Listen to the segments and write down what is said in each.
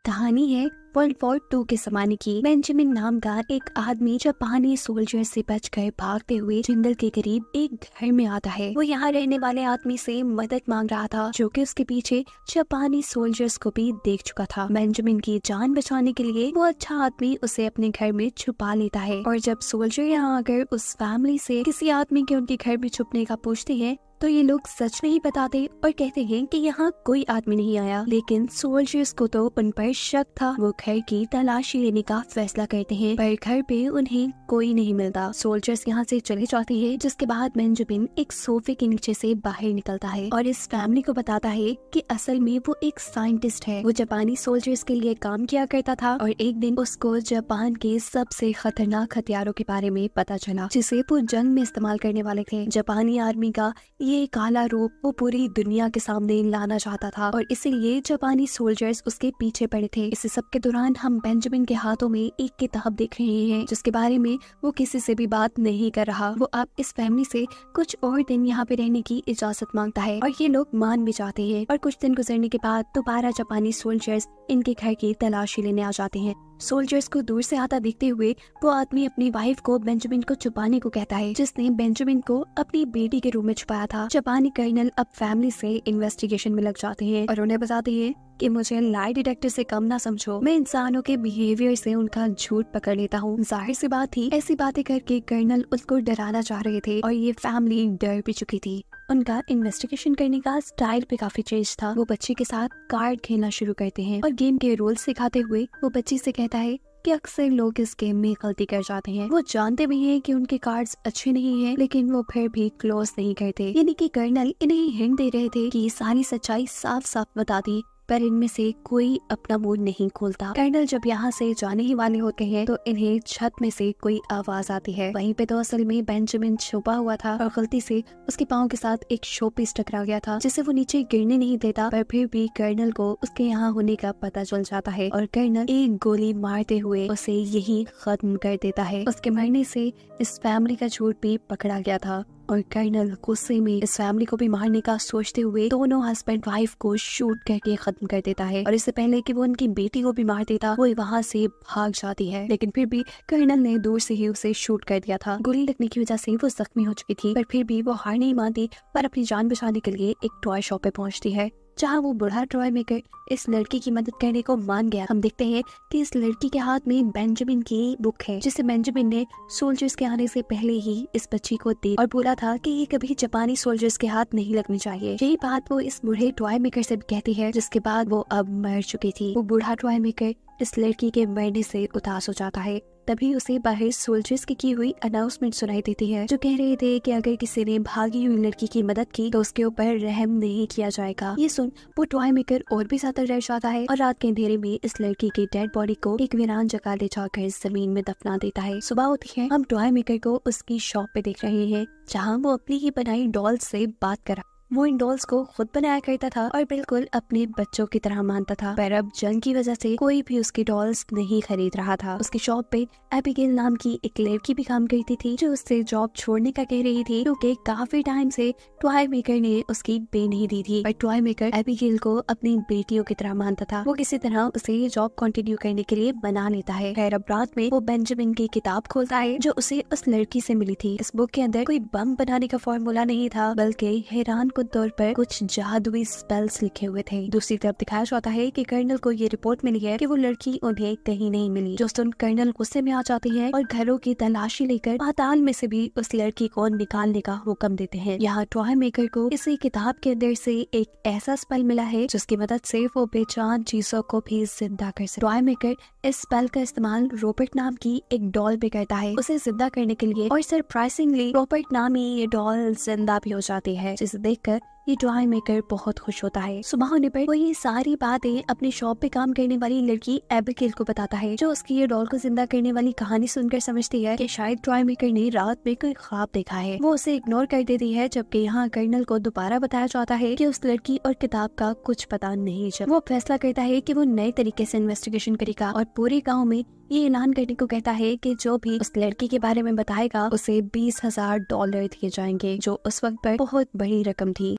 कहानी है world war 2 के जमाने की। बेंजामिन नाम का एक आदमी जापानी सोल्जर से बचकर भागते हुए जंगल के करीब एक घर में आता है। वो यहाँ रहने वाले आदमी से मदद मांग रहा था, जो कि उसके पीछे जापानी सोल्जर्स को भी देख चुका था। बेंजामिन की जान बचाने के लिए वो अच्छा आदमी उसे अपने घर में छुपा लेता है। और जब सोल्जर यहाँ आकर उस फैमिली से किसी आदमी के उनके घर में छुपने का पूछते हैं, तो ये लोग सच नहीं बताते और कहते हैं कि यहाँ कोई आदमी नहीं आया। लेकिन सोल्जर्स को तो उन पर शक था। वो घर की तलाशी लेने का फैसला करते हैं, पर घर पे उन्हें कोई नहीं मिलता। सोल्जर्स यहाँ से चले जाते हैं, जिसके बाद बेंजामिन एक सोफे के नीचे से बाहर निकलता है और इस फैमिली को बताता है कि असल में वो एक साइंटिस्ट है। वो जापानी सोल्जर्स के लिए काम किया करता था और एक दिन उसको जापान के सबसे खतरनाक हथियारों के बारे में पता चला, जिसे वो जंग में इस्तेमाल करने वाले थे। जापानी आर्मी का ये काला रूप वो पूरी दुनिया के सामने लाना चाहता था और इसीलिए जापानी सोल्जर्स उसके पीछे पड़े थे। इस सब के दौरान हम बेंजामिन के हाथों में एक किताब देख रहे हैं, जिसके बारे में वो किसी से भी बात नहीं कर रहा। वो अब इस फैमिली से कुछ और दिन यहाँ पे रहने की इजाजत मांगता है और ये लोग मान भी जाते हैं। और कुछ दिन गुजरने के बाद दोबारा जापानी सोल्जर्स इनके घर की तलाशी लेने आ जाते हैं। सोल्जर्स को दूर से आता देखते हुए वो आदमी अपनी वाइफ को बेंजामिन को छुपाने को कहता है, जिसने बेंजामिन को अपनी बेटी के रूम में छुपाया था। जापानी कर्नल अब फैमिली से इन्वेस्टिगेशन में लग जाते हैं और उन्हें बताते हैं कि मुझे लाई डिटेक्टर से कम ना समझो, मैं इंसानों के बिहेवियर से उनका झूठ पकड़ लेता हूँ। जाहिर सी बात थी, ऐसी बातें करके कर्नल उसको डराना चाह रहे थे और ये फैमिली डर भी चुकी थी। उनका इन्वेस्टिगेशन करने का स्टाइल भी काफी चेंज था। वो बच्ची के साथ कार्ड खेलना शुरू करते हैं और गेम के रूल्स सिखाते हुए वो बच्ची से कहता है कि अक्सर लोग इस गेम में गलती कर जाते हैं। वो जानते भी हैं कि उनके कार्ड्स अच्छे नहीं हैं, लेकिन वो फिर भी क्लोज नहीं करते। यानी कि कर्नल इन्हें हिंट दे रहे थे कि सारी सच्चाई साफ साफ बता दी, पर इनमें से कोई अपना मुंह नहीं खोलता। कर्नल जब यहाँ से जाने ही वाले होते हैं तो इन्हें छत में से कोई आवाज आती है। वहीं पे तो असल में बेंजामिन छुपा हुआ था और गलती से उसके पाँव के साथ एक शोपीस टकरा गया था, जिसे वो नीचे गिरने नहीं देता। पर फिर भी कर्नल को उसके यहाँ होने का पता चल जाता है और कर्नल एक गोली मारते हुए उसे यही खत्म कर देता है। उसके मरने से इस फैमिली का झूठ भी पकड़ा गया था और कर्नल गुस्से में इस फैमिली को भी मारने का सोचते हुए दोनों हस्बैंड वाइफ को शूट करके खत्म कर देता है। और इससे पहले कि वो उनकी बेटी को भी मार देता, वो वहाँ से भाग जाती है। लेकिन फिर भी कर्नल ने दूर से ही उसे शूट कर दिया था। गोली लगने की वजह से वो जख्मी हो चुकी थी, पर फिर भी वो हार नहीं मानती पर अपनी जान बचाने के लिए एक टॉय शॉप पे पहुँचती है, जहाँ वो बूढ़ा टॉय मेकर इस लड़की की मदद करने को मान गया। हम देखते हैं कि इस लड़की के हाथ में बेंजामिन की बुक है, जिसे बेंजामिन ने सोल्जर्स के आने से पहले ही इस बच्ची को दी और बोला था कि ये कभी जापानी सोल्जर्स के हाथ नहीं लगनी चाहिए। यही बात वो इस बूढ़े टॉय मेकर से कहती है, जिसके बाद वो अब मर चुकी थी। वो बूढ़ा टॉय मेकर इस लड़की के मरने से उदास हो जाता है। तभी उसे बाहर सोल्जर्स की हुई अनाउंसमेंट सुनाई देती है, जो कह रहे थे कि अगर किसी ने भागी हुई लड़की की मदद की तो उसके ऊपर रहम नहीं किया जाएगा। ये सुन वो टॉय मेकर और भी ज्यादा डर जाता है और रात के अंधेरे में इस लड़की की डेड बॉडी को एक वीरान जगह ले जाकर जमीन में दफना देता है। सुबह होती है, हम टॉय मेकर को उसकी शॉप पे देख रहे हैं, जहाँ वो अपनी ही बनाई डॉल से बात कर। वो इन डॉल्स को खुद बनाया करता था और बिल्कुल अपने बच्चों की तरह मानता था, पर अब जंग की वजह से कोई भी उसकी डॉल्स नहीं खरीद रहा था। उसकी शॉप पे एबिगेल नाम की एक लड़की भी काम करती थी, जो उससे जॉब छोड़ने का कह रही थी, क्योंकि काफी टाइम से टॉय मेकर ने उसकी पे नहीं दी थी। पर टॉय मेकर एबिगेल को अपनी बेटियों की तरह मानता था। वो किसी तरह उसे ये जॉब कंटिन्यू करने के लिए बना लेता है। खैर अब रात में वो बेंजामिन की किताब खोलता है, जो उसे उस लड़की से मिली थी। इस बुक के अंदर कोई बम बनाने का फॉर्मूला नहीं था, बल्कि हैरान तौर पर कुछ जादुई स्पेल्स लिखे हुए थे। दूसरी तरफ दिखाया जाता है कि कर्नल को ये रिपोर्ट मिली है कि वो लड़की उन्हें कहीं नहीं मिली, जो सुन कर्नल गुस्से में आ जाते हैं और घरों की तलाशी लेकर पाताल में से भी उस लड़की को निकालने का हुक्म देते हैं। यहाँ टॉय मेकर को इसी किताब के अंदर से एक ऐसा स्पेल मिला है, जिसकी मदद से वो बेजान चीजों को भी जिंदा कर सकता। टॉय मेकर इस स्पेल का इस्तेमाल रॉबर्ट नाम की एक डॉल पे करता है उसे जिंदा करने के लिए, और सरप्राइजिंगली रॉबर्ट नामी ये डॉल जिंदा भी हो जाती है, जिसे देखकर ये टॉय मेकर बहुत खुश होता है। सुबह होने पर वो ये सारी बातें अपनी शॉप पे काम करने वाली लड़की एबिगेल को बताता है, जो उसकी ये डॉल को जिंदा करने वाली कहानी सुनकर समझती है कि शायद टॉय मेकर ने रात में कोई ख्वाब देखा है। वो उसे इग्नोर कर देती है, जबकि यहाँ कर्नल को दोबारा बताया जाता है कि उस लड़की और किताब का कुछ पता नहीं चला। वो फैसला करता है कि वो नए तरीके से इन्वेस्टिगेशन करेगा और पूरे गाँव में ये ऐलान करने को कहता है कि जो भी उस लड़की के बारे में बताएगा उसे $20,000 दिए जाएंगे, जो उस वक्त पर बहुत बड़ी रकम थी।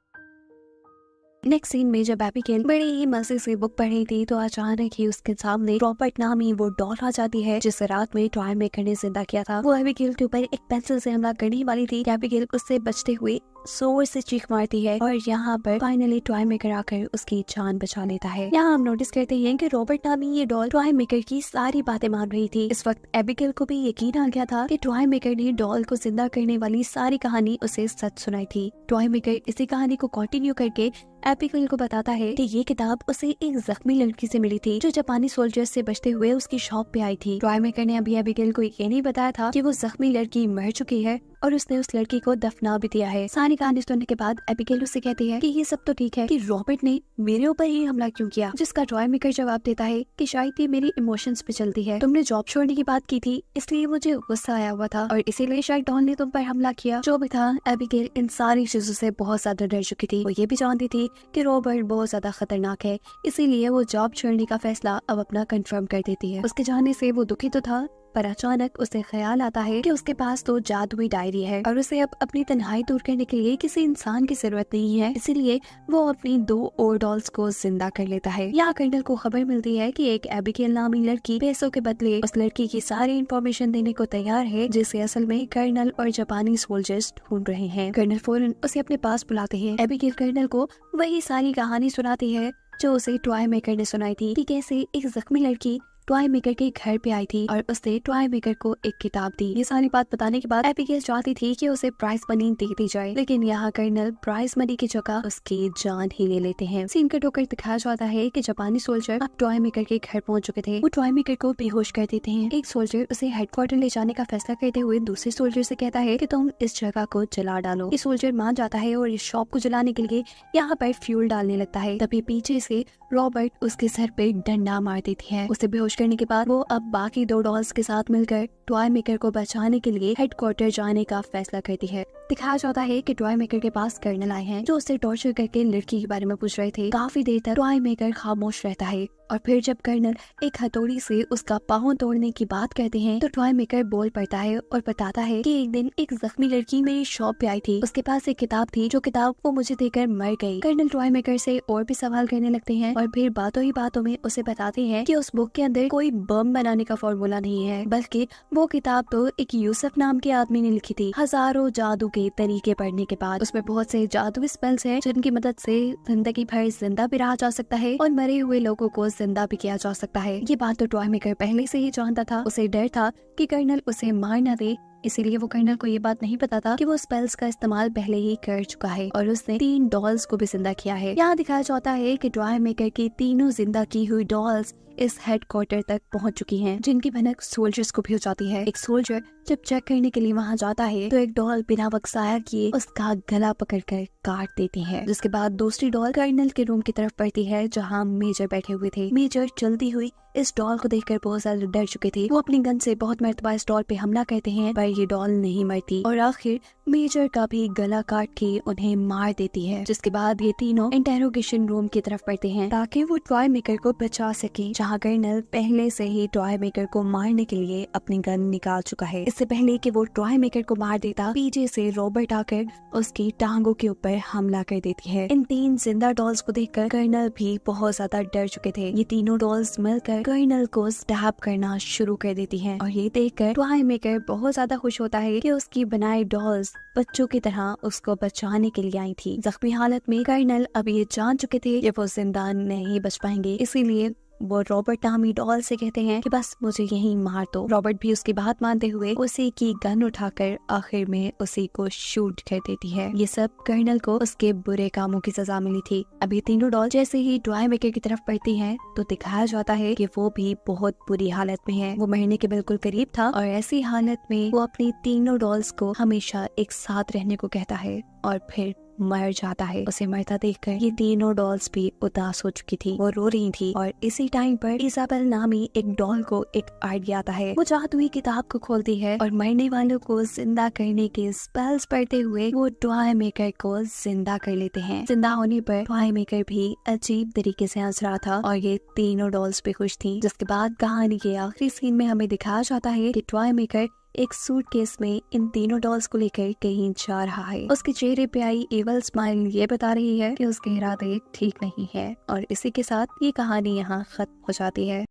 नेक्स्ट सीन में जब एबिगेल बड़े ही मजे से बुक पढ़ रही थी तो अचानक ही उसके सामने रॉबर्ट नामी वो डॉल आ जाती है जिसे रात में टॉय मेकर ने जिंदा किया था। वो एबिगेल के ऊपर एक पेंसिल से हमला करने वाली थी। एबिगेल उससे बचते हुए जोर से चीख मारती है और यहाँ पर फाइनली टॉय मेकर आकर उसकी जान बचा लेता है। यहाँ हम नोटिस करते हैं कि रॉबर्ट नामी ये डॉल टॉय मेकर की सारी बातें मान रही थी। इस वक्त एबिगेल को भी यकीन आ गया था कि टॉय मेकर ने डॉल को जिंदा करने वाली सारी कहानी उसे सच सुनाई थी। टॉय मेकर इसी कहानी को कंटिन्यू करके एबिगेल को बताता है कि ये किताब उसे एक जख्मी लड़की से मिली थी जो जापानी सोल्जर्स से बचते हुए उसकी शॉप पे आई थी। टॉय मेकर ने अभी एबिगेल को ये नहीं बताया था कि वो जख्मी लड़की मर चुकी है और उसने उस लड़की को दफना भी दिया है। सारी कहानी सुनने के बाद एबिगेल उससे कहती है कि ये सब तो ठीक है कि रॉबर्ट ने मेरे ऊपर ही हमला क्यों किया, जिसका टॉय मेकर जवाब देता है कि शायद ये मेरी इमोशंस पे चलती है। तुमने जॉब छोड़ने की बात की थी इसलिए मुझे गुस्सा आया हुआ था और इसीलिए शायद डॉन ने तुम पर हमला किया। जो भी था, एबिगेल इन सारी चीजों से बहुत ज्यादा डर चुकी थी। वो ये भी जानती थी कि रॉबर्ट बहुत ज्यादा खतरनाक है, इसीलिए वो जॉब छोड़ने का फैसला अब अपना कंफर्म कर देती है। उसके जाने से वो दुखी तो था, पर अचानक उसे ख्याल आता है कि उसके पास तो जादुई डायरी है और उसे अब अपनी तन्हाई दूर करने के लिए किसी इंसान की जरूरत नहीं है। इसीलिए वो अपनी 2 और डॉल्स को जिंदा कर लेता है। यहाँ कर्नल को खबर मिलती है कि एक एबिगेल नामी लड़की पैसों के बदले उस लड़की की सारी इंफॉर्मेशन देने को तैयार है जिसे असल में कर्नल और जापानी सोल्जर्स ढूंढ रहे हैं। कर्नल फौरन उसे अपने पास बुलाते हैं। एबिगेल कर्नल को वही सारी कहानी सुनाती है जो उसे टॉय मेकर ने सुनाई थी कि कैसे एक जख्मी लड़की टॉय मेकर के घर पे आई थी और उसने टॉय मेकर को एक किताब दी। ये सारी बात बताने के बाद एबिगेल चाहती थी कि उसे प्राइज मनी दे दी जाए, लेकिन यहाँ कर्नल प्राइज मनी की जगह उसकी जान ही ले लेते हैं। सीन कट होकर दिखाया जाता है कि जापानी सोल्जर अब टॉय मेकर के घर पहुंच चुके थे। वो टॉय मेकर को बेहोश कर देते हैं। एक सोल्जर उसे हेडक्वार्टर ले जाने का फैसला करते हुए दूसरे सोल्जर से कहता है कि तुम इस जगह को जला डालो। ये सोल्जर मान जाता है और इस शॉप को जलाने के लिए यहाँ पर फ्यूल डालने लगता है। तभी पीछे से रॉबर्ट उसके सर पे डंडा मार देती है। उसे बेहोश करने के बाद वो अब बाकी 2 डॉल्स के साथ मिलकर टॉय मेकर को बचाने के लिए हेडक्वार्टर जाने का फैसला करती है। दिखाया जाता है कि टॉय मेकर के पास कर्नल आए हैं जो उससे टॉर्चर करके लड़की के बारे में पूछ रहे थे। काफी देर तक टॉय मेकर खामोश रहता है और फिर जब कर्नल एक हथौड़ी से उसका पाँव तोड़ने की बात कहते हैं तो टॉय मेकर बोल पड़ता है और बताता है कि एक दिन एक जख्मी लड़की मेरी शॉप पे आई थी। उसके पास एक किताब थी जो किताब वो मुझे देकर मर गई। कर्नल टॉय मेकर से और भी सवाल करने लगते हैं और फिर बातों ही बातों में उसे बताते हैं कि उस बुक के अंदर कोई बम बनाने का फॉर्मूला नहीं है, बल्कि वो किताब तो एक यूसुफ नाम के आदमी ने लिखी थी। हजारों जादू के तरीके पढ़ने के बाद उसमें बहुत से जादुई स्पेल्स हैं जिनकी मदद से जिंदगी भर जिंदा भी रहा जा सकता है और मरे हुए लोगों को जिंदा भी किया जा सकता है। ये बात तो टॉय मेकर पहले से ही जानता था। उसे डर था कि कर्नल उसे मार न दे, इसीलिए वो कर्नल को ये बात नहीं पता था कि वो स्पेल्स का इस्तेमाल पहले ही कर चुका है और उसने 3 डॉल्स को भी जिंदा किया है। यहाँ दिखाया जाता है कि टॉय मेकर की तीनों जिंदा की हुई डॉल्स इस हेडक्वार्टर तक पहुंच चुकी हैं, जिनकी भनक सोल्जर्स को भी हो जाती है। एक सोल्जर जब चेक करने के लिए वहां जाता है तो एक डॉल बिना वक्त जाया किए उसका गला पकड़कर काट देती है, जिसके बाद दूसरी डॉल कर्नल के रूम की तरफ बढ़ती है जहां मेजर बैठे हुए थे। मेजर चलती हुई इस डॉल को देखकर बहुत ज्यादा डर चुके थे। वो अपनी गन से बहुत मरतबा इस डॉल पे हमला करते हैं पर ये डॉल नहीं मरती और आखिर मेजर का भी गला काट के उन्हें मार देती है, जिसके बाद ये तीनों इंटेरोगेशन रूम की तरफ बढ़ते हैं ताकि वो टॉय मेकर को बचा सके, जहाँ कर्नल पहले से ही टॉय मेकर को मारने के लिए अपनी गन निकाल चुका है। इससे पहले कि वो टॉय मेकर को मार देता, पीछे से रॉबर्ट आकर उसकी टांगों के ऊपर हमला कर देती है। इन 3 जिंदा डॉल्स को देखकर कर्नल भी बहुत ज्यादा डर चुके थे। ये तीनों डॉल्स मिलकर कर्नल को स्टैब करना शुरू कर देती हैं और ये देखकर टॉय मेकर बहुत ज्यादा खुश होता है कि उसकी बनाई डॉल्स बच्चों की तरह उसको बचाने के लिए आई थी। जख्मी हालत में कर्नल अब ये जान चुके थे कि वो जिंदा नहीं बच पाएंगे, इसीलिए वो रॉबर्ट नामी डॉल से कहते हैं कि बस मुझे यहीं मार दो। रॉबर्ट भी उसकी बात मानते हुए उसी की गन उठाकर आखिर में उसी को शूट कर देती है। ये सब कर्नल को उसके बुरे कामों की सजा मिली थी। अभी तीनों डॉल जैसे ही टॉय मेकर की तरफ बढ़ती हैं तो दिखाया जाता है कि वो भी बहुत बुरी हालत में है। वो मरने के बिल्कुल करीब था और ऐसी हालत में वो अपनी तीनों डॉल्स को हमेशा एक साथ रहने को कहता है और फिर मर जाता है। उसे मरता देखकर ये तीनों डॉल्स भी उदास हो चुकी थी। वो रो रही थी और इसी टाइम पर इजाबेल नामी एक डॉल को एक आइडिया आता है। वो जादुई किताब को खोलती है और मरने वालों को जिंदा करने के स्पेल्स पढ़ते हुए वो टॉय मेकर को जिंदा कर लेते हैं। जिंदा होने पर टॉय मेकर भी अजीब तरीके से हंस रहा था और ये तीनों डॉल्स भी खुश थी। जिसके बाद कहानी के आखिरी सीन में हमें दिखाया जाता है कि टॉय मेकर एक सूटकेस में इन तीनों डॉल्स को लेकर कहीं जा रहा है। उसके चेहरे पे आई एवल स्माइल ये बता रही है कि उसके इरादे ठीक नहीं है। और इसी के साथ ये कहानी यहाँ खत्म हो जाती है।